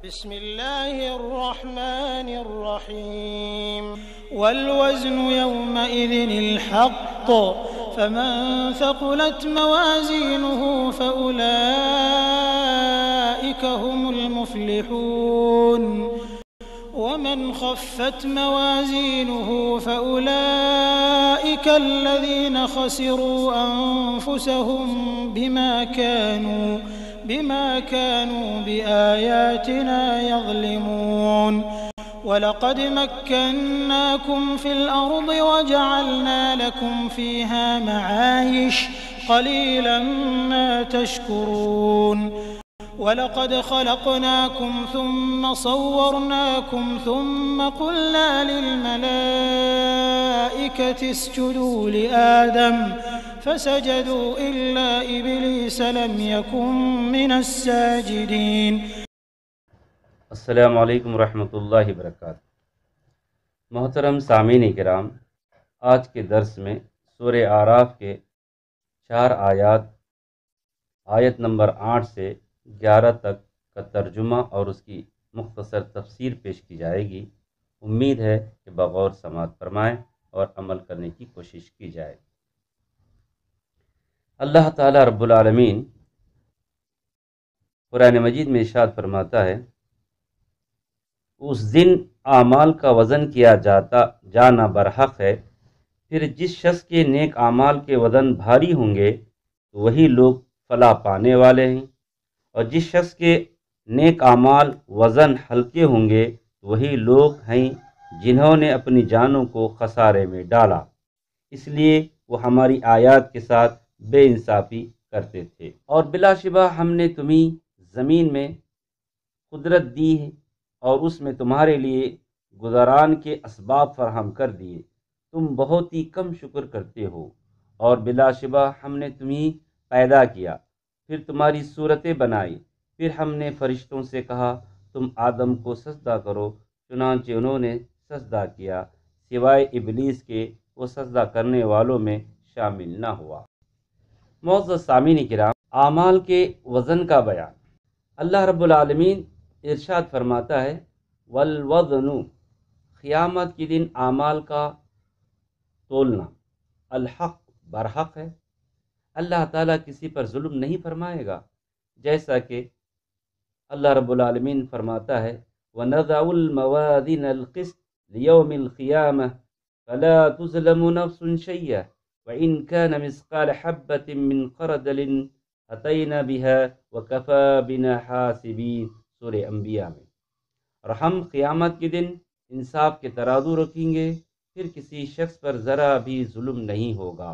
بسم الله الرحمن الرحيم والوزن يومئذ الحق فمن ثقلت موازينه فأولئك هم المفلحون ومن خفت موازينه فأولئك الذين خسروا أنفسهم بما كانوا بآياتنا يظلمون ولقد مكناكم في الأرض وجعلنا لكم فيها معايش قليلا ما تشكرون ولقد خلقناكم ثم صورناكم ثم قلنا للملائكة اسجدوا لآدم فسجدوا إلا إبليس لم يكن من الساجدين. السلام علیکم ورحمۃ اللہ وبرکاتہ. محترم سامعین کرام، آج کے درس میں سورہ اعراف کے 4 آیت نمبر 8 سے 11 تک کا ترجمہ اور اس کی مختصر تفسیر پیش کی جائے گی. امید ہے کہ بغور سماعت فرمائیں اور عمل کرنے کی کوشش کی جائے. اللہ تعالی رب العالمین قرآن مجید میں ارشاد فرماتا ہے، اس دن اعمال کا وزن کیا جانا برحق ہے، پھر جس شخص کے نیک اعمال کے وزن بھاری ہوں گے تو وہی لوگ فلاح پانے والے ہیں، اور جس شخص کے نیک اعمال وزن ہلکے ہوں گے تو وہی لوگ ہیں جنہوں نے اپنی جانوں کو خسارے میں ڈالا، اس لیے وہ ہماری آیات کے ساتھ بے انصافی کرتے تھے. اور بلا شبہ ہم نے تمہیں زمین میں قدرت دی ہے اور اس میں تمہارے لیے گزران کے اسباب فراہم کر دیے، تم بہت ہی کم شکر کرتے ہو. اور بلا شبہ ہم نے تمہیں پیدا کیا، پھر تمہاری صورتیں بنائی، پھر ہم نے فرشتوں سے کہا تم آدم کو سجدہ کرو، چنانچہ انہوں نے سجدہ کیا سوائے ابلیس کے، وہ سجدہ کرنے والوں میں شامل نہ ہوا. معزز سامعین کرام، اعمال کے وزن کا بیان. اللہ رب العالمین ارشاد فرماتا ہے، والوزن، قیامت کے دن اعمال کا تولنا، الحق، برحق ہے. اللہ تعالیٰ کسی پر ظلم نہیں فرمائے گا، جیسا کہ اللہ رب العالمین فرماتا ہے، وَنَضَعُ الْمَوَازِينَ الْقِسْطَ لِيَوْمِ الْقِيَامَةِ فَلَا تُظْلَمُ نَفْسٌ شَيْئًا وَإِنْ كَانَ مِثْقَالَ حَبَّةٍ مِّنْ خَرْدَلٍ أَتَيْنَا بِهَا وَكَفَى بِنَا حَاسِبِينَ، سورہ انبیاء میں. اور ہم قیامت کے دن انصاف کے ترازو رکھیں گے، پھر کسی شخص پر ذرا بھی ظلم نہیں ہوگا.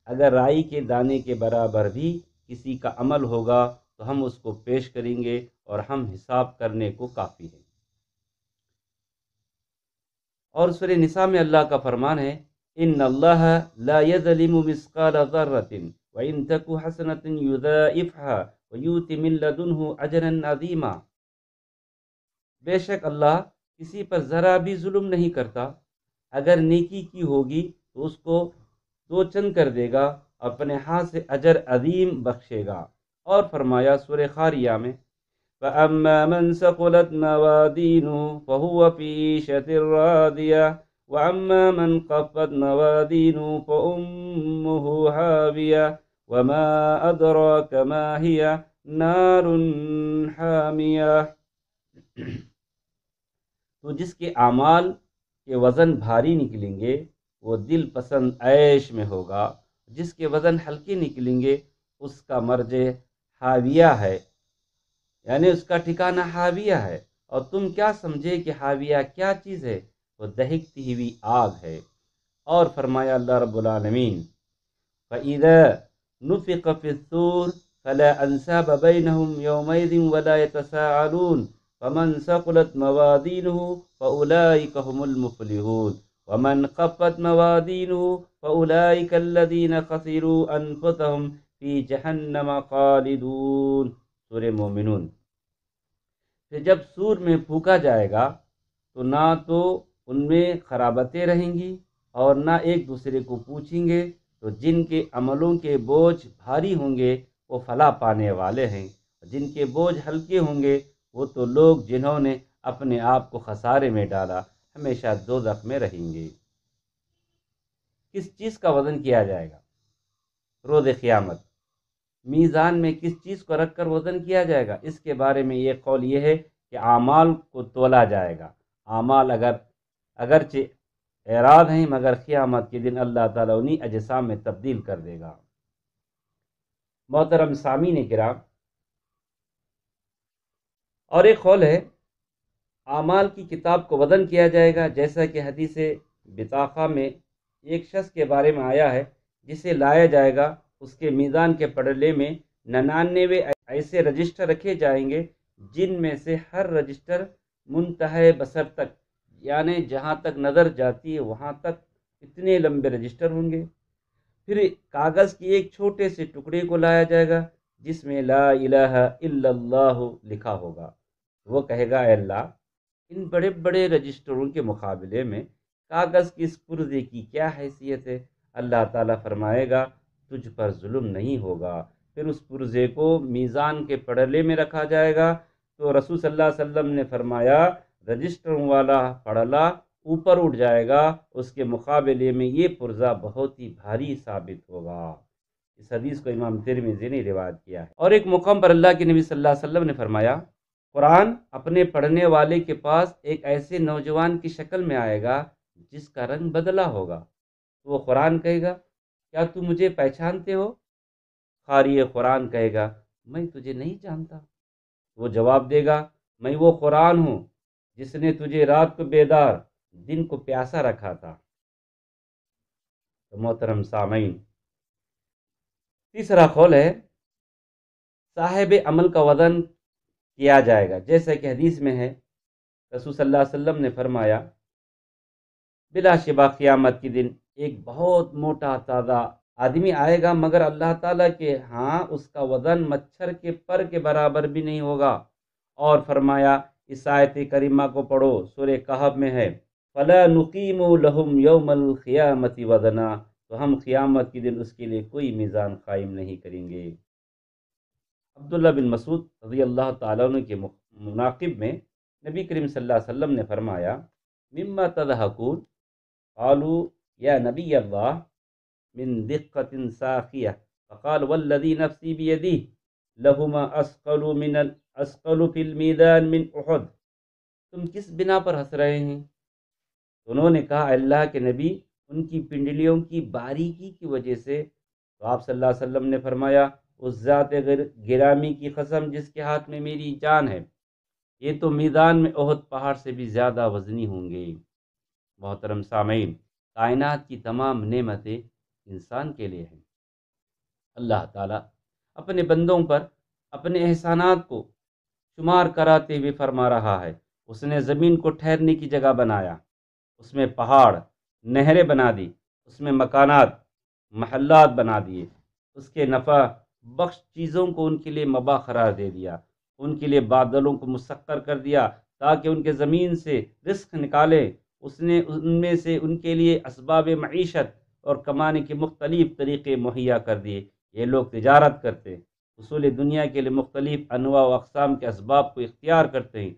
اگر رائی کے دانے کے برابر بھی کسی کا عمل ہوگا تو ہم اس کو پیش کریں گے اور ہم حساب کرنے کو کافی ہیں. اور سورہ نساء میں اللہ کا فرمان ہے، ان اللہ لا یظلم مثقال ذرۃ وان تک حسنۃ یضاعفها ویؤت من لدنہ اجرا عظیما. بے شک اللہ کسی پر ذرا بھی ظلم نہیں کرتا، اگر نیکی کی ہوگی تو اس کو 2 چند کر دے گا، اپنے ہاتھ سے اجر عظیم بخشے گا. اور فرمایا سورہ خاریہ میں، فَأَمَّا مَنْ ثَقُلَتْ مَوَازِينُهُ فَهُوَ فِي عِيشَةٍ رَاضِيَةٍ وَأَمَّا مَنْ خَفَّتْ مَوَازِينُهُ فَأُمُّهُ هَاوِيَةٌ وَمَا أَدْرَاكَ مَا هِيَ نَارٌ حَامِيَةٌ. تو جس کے اعمال کے وزن بھاری نکلیں گے وہ دل پسند عیش میں ہوگا، جس کے وزن ہلکے نکلیں گے اس کا مرجع حاویہ ہے، یعنی اس کا ٹھکانہ حاویہ ہے. اور تم کیا سمجھے کہ حاویہ کیا چیز ہے؟ وہ دہکتی ہوئی آگ ہے. اور فرمایا اللہ رب العالمین، فَإِذَا نُفِخَ فِي الصُّورِ فَلَا أَنْسَابَ بَيْنَهُمْ يَوْمَئِذٍ وَلَا يَتَسَاءَلُونَ فَمَنْ ثَقُلَتْ مَوَازِينُهُ فَأُولَئِكَ هُمُ الْمُفْلِحُونَ وَمَنْ خَفَّتْ مَوَازِينُهُ فَأُولَئِكَ الَّذِينَ خَسِرُوا أَنفُسَهُمْ فِي جَهَنَّمَ خَالِدُونَ، سورہ مومنون. پھر جب سور میں پھونکا جائے گا تو نہ تو ان میں خرابتیں رہیں گی اور نہ ایک دوسرے کو پوچھیں گے، تو جن کے عملوں کے بوجھ بھاری ہوں گے وہ فلاح پانے والے ہیں، جن کے بوجھ ہلکے ہوں گے وہ تو لوگ جنہوں نے اپنے آپ کو خسارے میں ڈالا ہمیشہ دوزخ میں رہیں گے۔ کس چیز کا وزن کیا جائے گا روز قیامت؟ میزان میں کس چیز کو رکھ کر وزن کیا جائے گا؟ اس کے بارے میں یہ قول یہ ہے کہ اعمال کو تولا جائے گا۔ اعمال اگرچہ اعراض ہیں مگر قیامت کے دن اللہ تعالیٰ انہی اجسام میں تبدیل کر دے گا۔ محترم سامعین کرام، اور ایک قول ہے اعمال کی کتاب کو وزن کیا جائے گا، جیسا کہ حدیث بطاقہ میں ایک شخص کے بارے میں آیا ہے جسے لایا جائے گا، اس کے میزان کے پڑلے میں 99 ایسے رجسٹر رکھے جائیں گے جن میں سے ہر رجسٹر منتہے بصر تک، یعنی جہاں تک نظر جاتی ہے وہاں تک اتنے لمبے رجسٹر ہوں گے۔ پھر کاغذ کی ایک چھوٹے سے ٹکڑے کو لایا جائے گا جس میں لا الہ الا اللہ لکھا ہوگا۔ وہ کہے گا اے اللہ، ان بڑے بڑے رجسٹروں کے مقابلے میں کاغذ کی اس پرزے کی کیا حیثیت ہے؟ اللہ تعالیٰ فرمائے گا تجھ پر ظلم نہیں ہوگا۔ پھر اس پرزے کو میزان کے پڑلے میں رکھا جائے گا تو رسول صلی اللہ علیہ وسلم نے فرمایا رجسٹروں والا پڑلا اوپر اٹھ جائے گا، اس کے مقابلے میں یہ پرزہ بہت ہی بھاری ثابت ہوگا۔ اس حدیث کو امام ترمذی نے روایت کیا ہے۔ اور ایک مقام پر اللہ کے نبی صلی اللہ علیہ وسلم نے فرمایا قرآن اپنے پڑھنے والے کے پاس ایک ایسے نوجوان کی شکل میں آئے گا جس کا رنگ بدلا ہوگا، تو وہ قرآن کہے گا کیا تم مجھے پہچانتے ہو؟ قاری قرآن کہے گا میں تجھے نہیں جانتا۔ وہ جواب دے گا میں وہ قرآن ہوں جس نے تجھے رات کو بیدار دن کو پیاسا رکھا تھا۔ تو محترم سامعین، تیسرا قول ہے صاحب عمل کا وزن کیا جائے گا، جیسا کہ حدیث میں ہے رسول صلی اللہ علیہ وسلم نے فرمایا بلا شبہ قیامت کے دن ایک بہت موٹا تازہ آدمی آئے گا مگر اللہ تعالیٰ کے ہاں اس کا وزن مچھر کے پر کے برابر بھی نہیں ہوگا۔ اور فرمایا اس آیت کریمہ کو پڑھو، سورہ کہف میں ہے فَلَا نُقِيمُ لَهُمْ يَوْمَ الْقِيَامَةِ وَزْنًا، تو ہم قیامت کے دن اس کے لیے کوئی میزان قائم نہیں کریں گے۔ عبداللہ بن مسعود رضی اللہ تعالیٰ عنہ کے مناقب میں نبی کریم صلی اللہ علیہ وسلم نے فرمایا مما تضحکون قالوا یا نبی اللہ من دقت ساخیہ فقال والذی نفسی بیدیہ لہما اسقل فی المیدان من احد، تم کس بنا پر ہنس رہے ہیں؟ انہوں نے کہا اللہ کے نبی ان کی پنڈلیوں کی باریکی کی وجہ سے۔ تو آپ صلی اللہ علیہ وسلم نے فرمایا اس ذات گرامی کی قسم جس کے ہاتھ میں میری جان ہے، یہ تو میدان میں احد پہاڑ سے بھی زیادہ وزنی ہوں گے۔ محترم سامعین، کائنات کی تمام نعمتیں انسان کے لیے ہیں۔ اللہ تعالیٰ اپنے بندوں پر اپنے احسانات کو شمار کراتے ہوئے فرما رہا ہے اس نے زمین کو ٹھہرنے کی جگہ بنایا، اس میں پہاڑ نہریں بنا دی، اس میں مکانات محلات بنا دیے، اس کے نفع بخش چیزوں کو ان کے لیے مباح قرار دے دیا، ان کے لیے بادلوں کو مسخر کر دیا تاکہ ان کے زمین سے رزق نکالیں، اس نے ان میں سے ان کے لیے اسباب معیشت اور کمانے کے مختلف طریقے مہیا کر دیے۔ یہ لوگ تجارت کرتے، حصول دنیا کے لیے مختلف انواع و اقسام کے اسباب کو اختیار کرتے ہیں،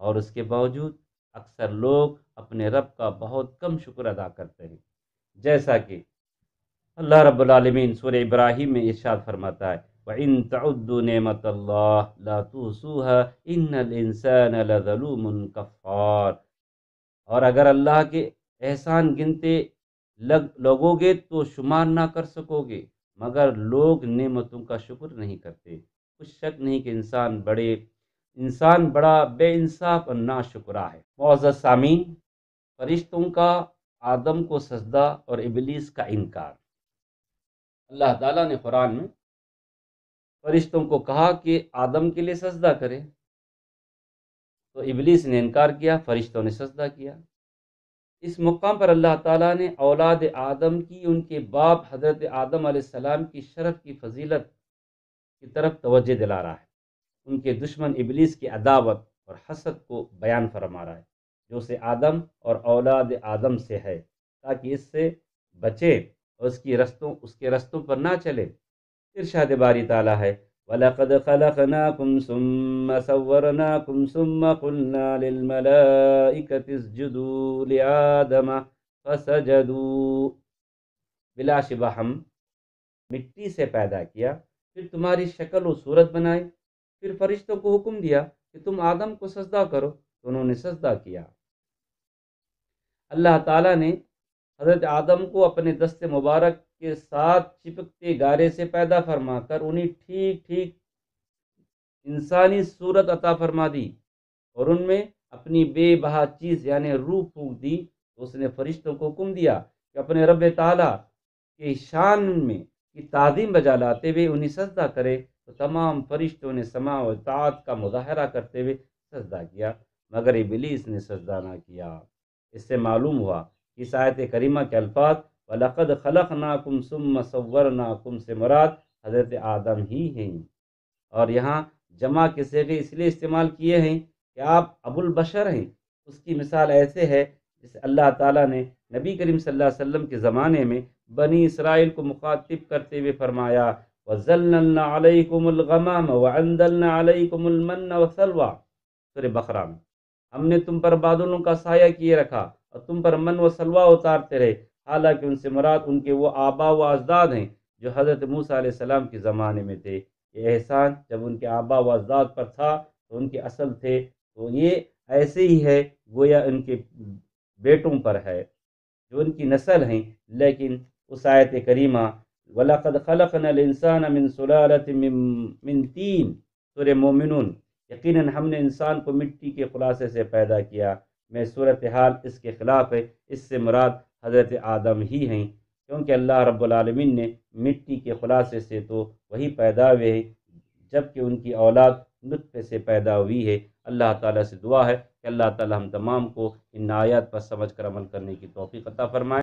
اور اس کے باوجود اکثر لوگ اپنے رب کا بہت کم شکر ادا کرتے ہیں، جیسا کہ اللہ رب العالمین سورہ ابراہیم میں ارشاد فرماتا ہے وَإِن تَعُدُّوا نِعْمَةَ اللَّهِ لَا تُحْصُوهَا إِنَّ الْإِنسَانَ لَظَلُومٌ كَفَّارٌ، اور اگر اللہ کے احسان گنتے لوگو گے تو شمار نہ کر سکو گے، مگر لوگ نعمتوں کا شکر نہیں کرتے۔ کچھ شک نہیں کہ انسان بڑا بے انصاف اور ناشکرا ہے۔ معزز سامعین، فرشتوں کا آدم کو سجدہ اور ابلیس کا انکار۔ اللہ تعالیٰ نے قرآن میں فرشتوں کو کہا کہ آدم کے لیے سجدہ کرے، تو ابلیس نے انکار کیا، فرشتوں نے سجدہ کیا۔ اس مقام پر اللہ تعالیٰ نے اولاد آدم کی، ان کے باپ حضرت آدم علیہ السلام کی شرف کی فضیلت کی طرف توجہ دلا رہا ہے، ان کے دشمن ابلیس کی عداوت اور حسد کو بیان فرما رہا ہے جو سے آدم اور اولاد آدم سے ہے، تاکہ اس سے بچے اور اس کے رستوں پر نہ چلے۔ ارشاد باری تعالیٰ ہے وَلَقَدْ خَلَقْنَاكُمْ ثُمَّ صَوَّرْنَاكُمْ ثُمَّ قُلْنَا لِلْمَلَائِكَةِ اسْجُدُوا لِآدَمَ فَسَجَدُوا، بلا شبہ ہم مٹی سے پیدا کیا، پھر تمہاری شکل و صورت بنائی، پھر فرشتوں کو حکم دیا کہ تم آدم کو سجدہ کرو، تو انہوں نے سجدہ کیا۔ اللہ تعالیٰ نے حضرت آدم کو اپنے دست مبارک کے ساتھ چپکتے گارے سے پیدا فرما کر انہیں ٹھیک ٹھیک انسانی صورت عطا فرما دی، اور ان میں اپنی بے بہا چیز یعنی روح پھونک دی، تو اس نے فرشتوں کو حکم دیا کہ اپنے رب تعالیٰ کی شان میں کی تعظیم بجا لاتے ہوئے انہیں سجدہ کرے، تو تمام فرشتوں نے سماع و اطاعت کا مظاہرہ کرتے ہوئے سجدہ کیا، مگر ابلیس نے سجدہ نہ کیا۔ اس سے معلوم ہوا کہ اس آیت کریمہ کے الفاظ وَلَقَدْ خَلَقْنَاكُمْ ثُمَّ صَوَّرْنَاكُمْ سے مراد حضرت آدم ہی ہیں، اور یہاں جمع کے صیغے اس لیے استعمال کیے ہیں کہ آپ ابو البشر ہیں۔ اس کی مثال ایسے ہے جسے اللہ تعالیٰ نے نبی کریم صلی اللہ علیہ وسلم کے زمانے میں بنی اسرائیل کو مخاطب کرتے ہوئے فرمایا وَظَلَّلْنَا عَلَيْكُمُ الْغَمَامَ وَأَنزَلْنَا عَلَيْكُمُ الْمَنَّ وَالسَّلْوَىٰ، سورہ بقرہ میں ہم نے تم پر بادلوں کا سایہ کیے رکھا اور تم پر من و سلوہ اتارتے رہے، حالانکہ ان سے مراد ان کے وہ آبا و اجداد ہیں جو حضرت موسیٰ علیہ السلام کے زمانے میں تھے۔ یہ احسان جب ان کے آبا و اجداد پر تھا تو ان کے اصل تھے، تو یہ ایسے ہی ہے گویا ان کے بیٹوں پر ہے جو ان کی نسل ہیں۔ لیکن اس آیت کریمہ وَلَقَدْ خَلَقْنَا الْإِنسَانَ مِنْ سُلَالَةٍ مِّن طِین، سورہ مومنون، یقیناً ہم نے انسان کو مٹی کے خلاصے سے پیدا کیا، میں صورتحال اس کے خلاف ہے، اس سے مراد حضرت آدم ہی ہیں، کیونکہ اللہ رب العالمین نے مٹی کے خلاصے سے تو وہی پیدا ہوئے ہیں، جبکہ ان کی اولاد نطفے سے پیدا ہوئی ہے۔ اللہ تعالیٰ سے دعا ہے کہ اللہ تعالیٰ ہم تمام کو ان آیات پر سمجھ کر عمل کرنے کی توفیق عطا فرمائے۔